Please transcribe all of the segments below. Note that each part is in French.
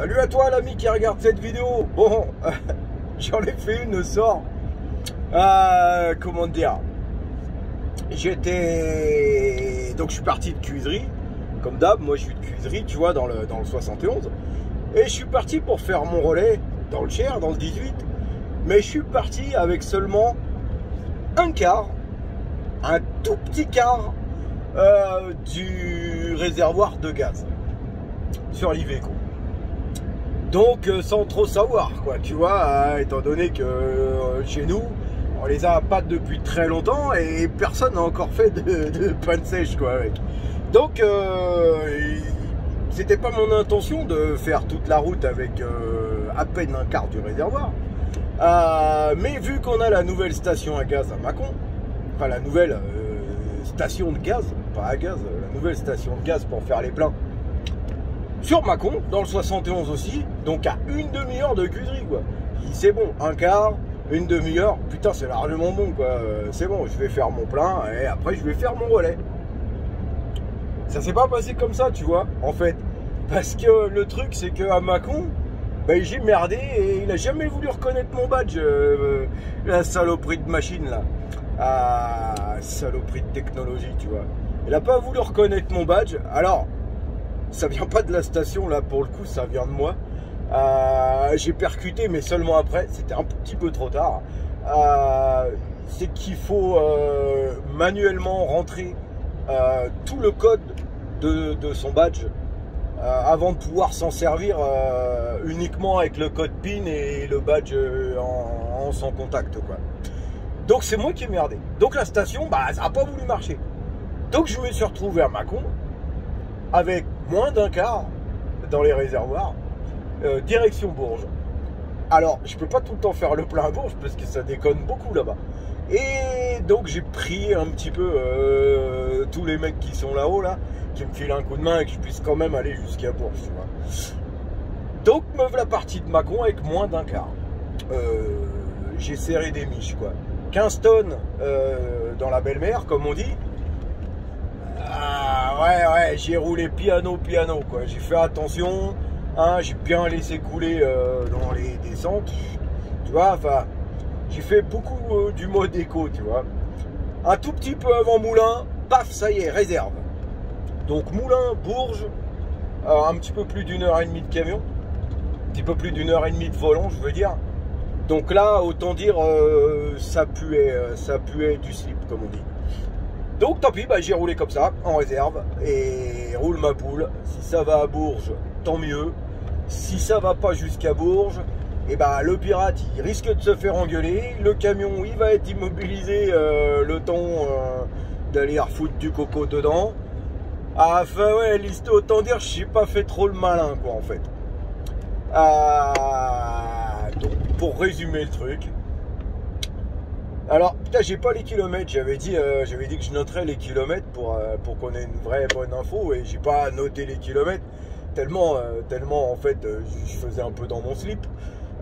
Salut à toi l'ami qui regarde cette vidéo. Bon, j'en ai fait une sort. Comment dire, donc je suis parti de Cuisery. Comme d'hab, moi je suis de Cuisery, tu vois, dans le 71. Et je suis parti pour faire mon relais dans le Cher, dans le 18. Mais je suis parti avec seulement un quart, un tout petit quart du réservoir de gaz sur l'Iveco. Donc sans trop savoir, quoi, tu vois, étant donné que chez nous, on les a pas depuis très longtemps et personne n'a encore fait de panne sèche, quoi, avec. Donc c'était pas mon intention de faire toute la route avec à peine un quart du réservoir. Mais vu qu'on a la nouvelle station à gaz à Mâcon, enfin la nouvelle station de gaz, pas à gaz, la nouvelle station de gaz pour faire les pleins sur Mâcon, dans le 71 aussi, donc à une demi-heure de Cuisery, quoi. C'est bon, un quart, une demi-heure, putain c'est largement bon, quoi. C'est bon, je vais faire mon plein et après je vais faire mon relais. Ça s'est pas passé comme ça, tu vois, en fait. Parce que le truc, c'est qu'à Mâcon, ben, j'ai merdé et il a jamais voulu reconnaître mon badge, la saloperie de machine, là. Saloperie de technologie, tu vois. Il a pas voulu reconnaître mon badge. Alors, ça vient pas de la station, là, pour le coup, ça vient de moi. J'ai percuté, mais seulement après. C'était un petit peu trop tard. C'est qu'il faut manuellement rentrer tout le code de son badge avant de pouvoir s'en servir uniquement avec le code PIN et le badge en sans contact, quoi. Donc c'est moi qui ai merdé. Donc la station, bah, ça n'a pas voulu marcher. Donc je me suis retrouvé à Mâcon avec moins d'un quart dans les réservoirs, direction Bourges. Alors je peux pas tout le temps faire le plein à Bourges parce que ça déconne beaucoup là-bas. Et donc j'ai prié un petit peu tous les mecs qui sont là-haut, là, qui me filent un coup de main et que je puisse quand même aller jusqu'à Bourges, tu vois. Donc me voilà partie de Mâcon avec moins d'un quart. J'ai serré des miches, quoi. 15 tonnes dans la belle-mère, comme on dit. Ouais, j'ai roulé piano, quoi. J'ai fait attention, hein, j'ai bien laissé couler dans les descentes, tu vois, enfin, j'ai fait beaucoup du mode éco, tu vois. Un tout petit peu avant Moulins, paf, ça y est, réserve. Donc Moulins, Bourges, un petit peu plus d'une heure et demie de camion, un petit peu plus d'une heure et demie de volant, je veux dire. Donc là, autant dire, ça puait du slip, comme on dit. Donc tant pis, bah, j'ai roulé comme ça, en réserve, et roule ma poule. Si ça va à Bourges, tant mieux. Si ça va pas jusqu'à Bourges, et bah, le pirate, il risque de se faire engueuler. Le camion, il va être immobilisé le temps d'aller refoutre du coco dedans. Enfin ouais, autant dire, je n'ai pas fait trop le malin, quoi, en fait. Donc pour résumer le truc, alors putain, j'ai pas les kilomètres. J'avais dit que je noterais les kilomètres pour qu'on ait une vraie bonne info, et j'ai pas noté les kilomètres tellement en fait je faisais un peu dans mon slip,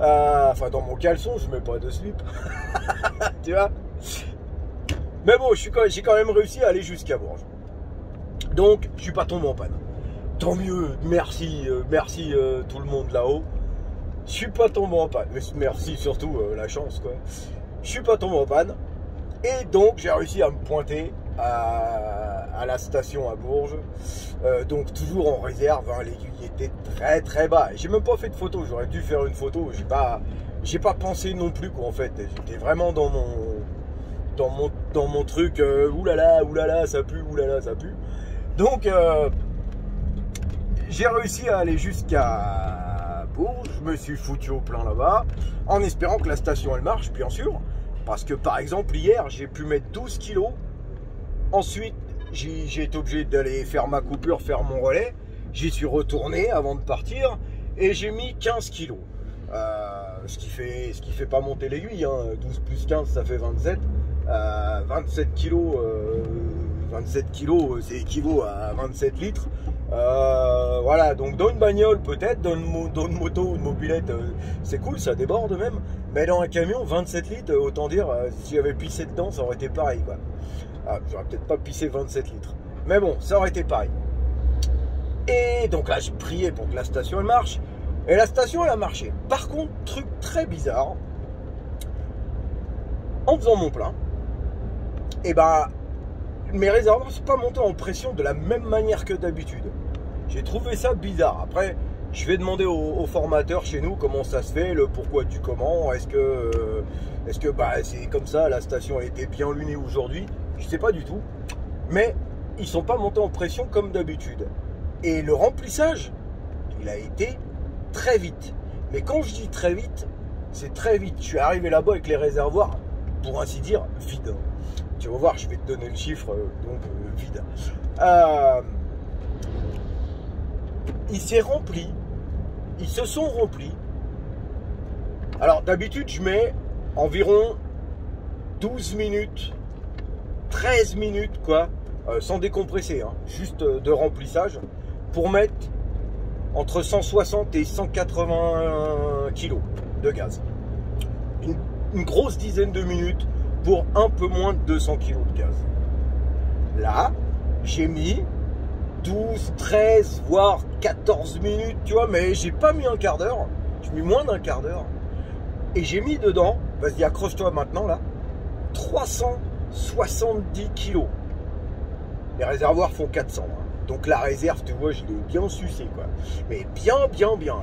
enfin dans mon caleçon, je mets pas de slip. Tu vois, mais bon, j'ai quand même réussi à aller jusqu'à Bourges, donc je suis pas tombé en panne. Tant mieux, merci tout le monde là-haut. Je suis pas tombé en panne, mais merci surtout la chance, quoi. Je suis pas tombé en panne, et donc j'ai réussi à me pointer à la station à Bourges, donc toujours en réserve, hein. L'aiguille était très très bas. J'ai même pas fait de photo, j'aurais dû faire une photo. J'ai pas pensé non plus, quoi, en fait. J'étais vraiment dans mon truc, oulala, ça pue, oulala, ça pue. Donc j'ai réussi à aller jusqu'à Bourges. Je me suis foutu au plein là-bas, en espérant que la station elle marche, bien sûr. Parce que par exemple hier, j'ai pu mettre 12 kilos. Ensuite, j'ai été obligé d'aller faire ma coupure, faire mon relais. J'y suis retourné avant de partir et j'ai mis 15 kilos. Ce qui fait pas monter l'aiguille, hein. 12 plus 15, ça fait 27. 27 kilos, 27 kilos, c'est équivaut à 27 litres. Voilà, donc dans une bagnole peut-être, dans une moto ou une mobilette, c'est cool, ça déborde même. Mais dans un camion, 27 litres, autant dire, si j'avais pissé dedans, ça aurait été pareil, quoi. J'aurais peut-être pas pissé 27 litres. Mais bon, ça aurait été pareil. Et donc là, je priais pour que la station elle marche. Et la station, elle a marché. Par contre, truc très bizarre, en faisant mon plein, et ben, mes réservoirs ne sont pas montés en pression de la même manière que d'habitude. J'ai trouvé ça bizarre. Après, je vais demander au formateur chez nous comment ça se fait, le pourquoi du comment. Est-ce que bah, c'est comme ça, la station a été bien lunée aujourd'hui? Je sais pas du tout. Mais ils sont pas montés en pression comme d'habitude. Et le remplissage, il a été très vite. Mais quand je dis très vite, c'est très vite. Je suis arrivé là-bas avec les réservoirs, pour ainsi dire, vides. Tu vas voir, je vais te donner le chiffre, donc vide. Il s'est rempli. Ils se sont remplis. Alors d'habitude je mets environ 12 minutes, 13 minutes quoi, sans décompresser, hein, juste de remplissage, pour mettre entre 160 et 180 kilos de gaz. Une grosse dizaine de minutes pour un peu moins de 200 kilos de gaz. Là, j'ai mis 12, 13, voire 14 minutes, tu vois, mais j'ai pas mis un quart d'heure, j'ai mis moins d'un quart d'heure. Et j'ai mis dedans, vas-y accroche-toi maintenant là, 370 kilos. Les réservoirs font 400, hein. Donc la réserve, tu vois, je l'ai bien sucé quoi. Mais bien,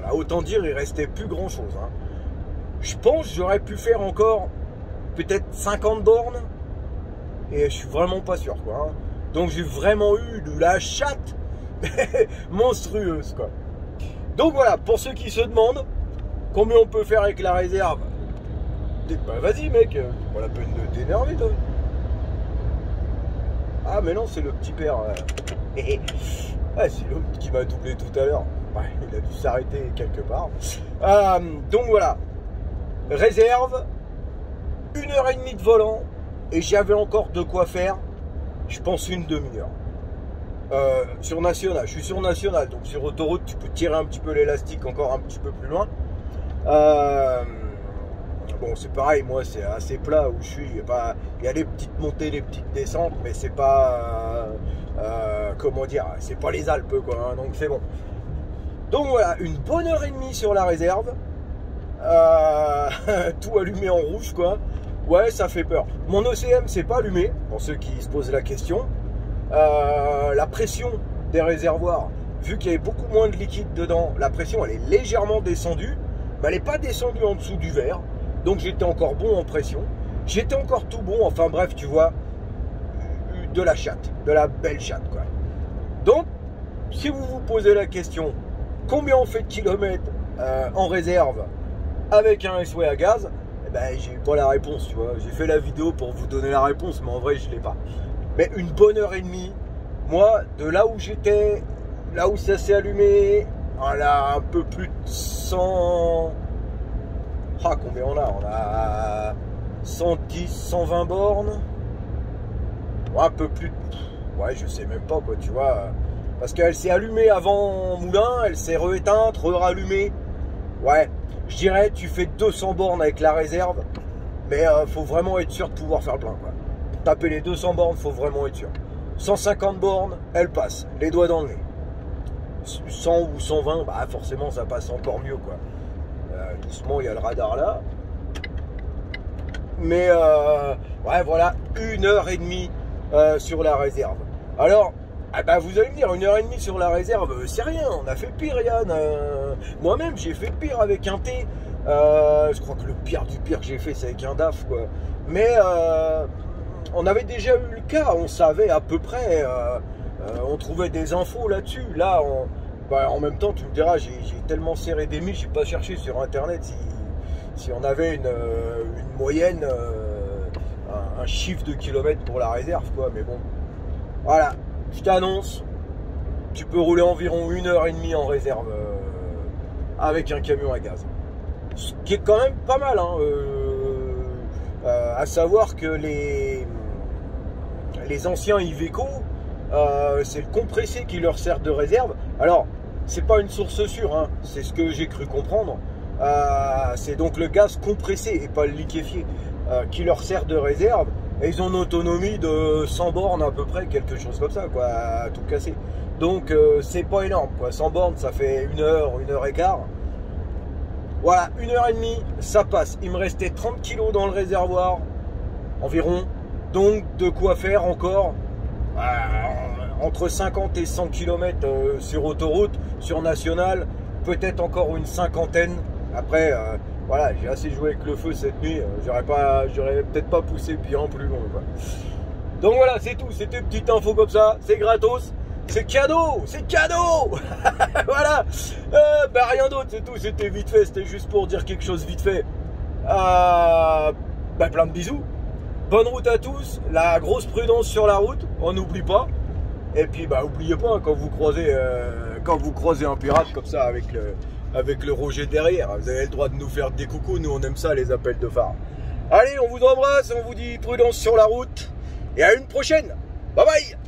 là, autant dire, il restait plus grand chose, hein. Je pense que j'aurais pu faire encore peut-être 50 bornes, et je suis vraiment pas sûr quoi, hein. Donc j'ai vraiment eu de la chatte monstrueuse quoi. Donc voilà, pour ceux qui se demandent combien on peut faire avec la réserve, bah vas-y mec, pas la peine de t'énerver toi. Ah mais non, c'est le petit père. Ah, c'est l'autre qui m'a doublé tout à l'heure. Ouais, il a dû s'arrêter quelque part. Donc voilà, réserve, 1h30 de volant, et j'avais encore de quoi faire. Je pense une demi-heure. Sur National, je suis sur National, donc sur autoroute, tu peux tirer un petit peu l'élastique encore un petit peu plus loin. Bon, c'est pareil, moi c'est assez plat où je suis. Il y a les petites montées, les petites descentes, mais c'est pas, comment dire, c'est pas les Alpes quoi, hein, donc c'est bon. Donc voilà, une bonne heure et demie sur la réserve, tout allumé en rouge quoi. Ouais, ça fait peur. Mon OCM s'est pas allumé, pour ceux qui se posent la question. La pression des réservoirs, vu qu'il y avait beaucoup moins de liquide dedans, la pression elle est légèrement descendue, mais elle n'est pas descendue en dessous du verre. Donc j'étais encore bon en pression. J'étais encore tout bon, enfin bref, tu vois, de la chatte, de la belle chatte quoi. Donc, si vous vous posez la question, combien on fait de kilomètres en réserve avec un SW à gaz, ben, j'ai pas la réponse, tu vois. J'ai fait la vidéo pour vous donner la réponse, mais en vrai, je l'ai pas. Mais une bonne heure et demie, moi, de là où j'étais, là où ça s'est allumé, on a un peu plus de 100... Ah, combien on a? On a 110, 120 bornes. Ouais, un peu plus de... Ouais, je sais même pas, quoi, tu vois. Parce qu'elle s'est allumée avant Moulin, elle s'est rééteinte, rallumée. Ouais, je dirais, tu fais 200 bornes avec la réserve, mais faut vraiment être sûr de pouvoir faire le plein, quoi. Taper les 200 bornes, faut vraiment être sûr. 150 bornes, elle passe, les doigts dans le nez. 100 ou 120, bah forcément ça passe encore mieux quoi. Doucement, il y a le radar là. Mais ouais, voilà, 1h30 sur la réserve. Alors, bah, vous allez me dire, 1h30 sur la réserve, c'est rien, on a fait pire Yann. Moi-même j'ai fait pire avec un T. Je crois que le pire du pire que j'ai fait c'est avec un DAF quoi. Mais on avait déjà eu le cas, on savait à peu près, on trouvait des infos là-dessus. Là, bah, en même temps, tu me diras, j'ai tellement serré des miches, j'ai pas cherché sur internet si on avait une moyenne, un chiffre de kilomètres pour la réserve, quoi. Mais bon, voilà, je t'annonce, tu peux rouler environ 1h30 en réserve avec un camion à gaz. Ce qui est quand même pas mal, hein, à savoir que les anciens Iveco, c'est le compressé qui leur sert de réserve. Alors, c'est pas une source sûre, hein, c'est ce que j'ai cru comprendre. C'est donc le gaz compressé et pas le liquéfié qui leur sert de réserve. Et ils ont une autonomie de 100 bornes à peu près, quelque chose comme ça, quoi, à tout casser. Donc, c'est pas énorme, quoi. 100 bornes, ça fait 1 heure, 1 heure et quart. Voilà, 1h30, ça passe. Il me restait 30 kg dans le réservoir, environ. Donc, de quoi faire encore entre 50 et 100 km sur autoroute, sur nationale, peut-être encore une cinquantaine. Après, voilà, j'ai assez joué avec le feu cette nuit. J'aurais peut-être pas poussé bien plus loin, quoi. Donc voilà, c'est tout. C'était une petite info comme ça. C'est gratos. C'est cadeau. C'est cadeau. Voilà. Bah rien d'autre, c'est tout. C'était vite fait. C'était juste pour dire quelque chose vite fait. Bah plein de bisous. Bonne route à tous. La grosse prudence sur la route. On n'oublie pas. Et puis bah oubliez pas, quand vous croisez un pirate comme ça avec le Roger derrière, vous avez le droit de nous faire des coucous. Nous on aime ça, les appels de phare. Allez, on vous embrasse, on vous dit prudence sur la route. Et à une prochaine. Bye bye.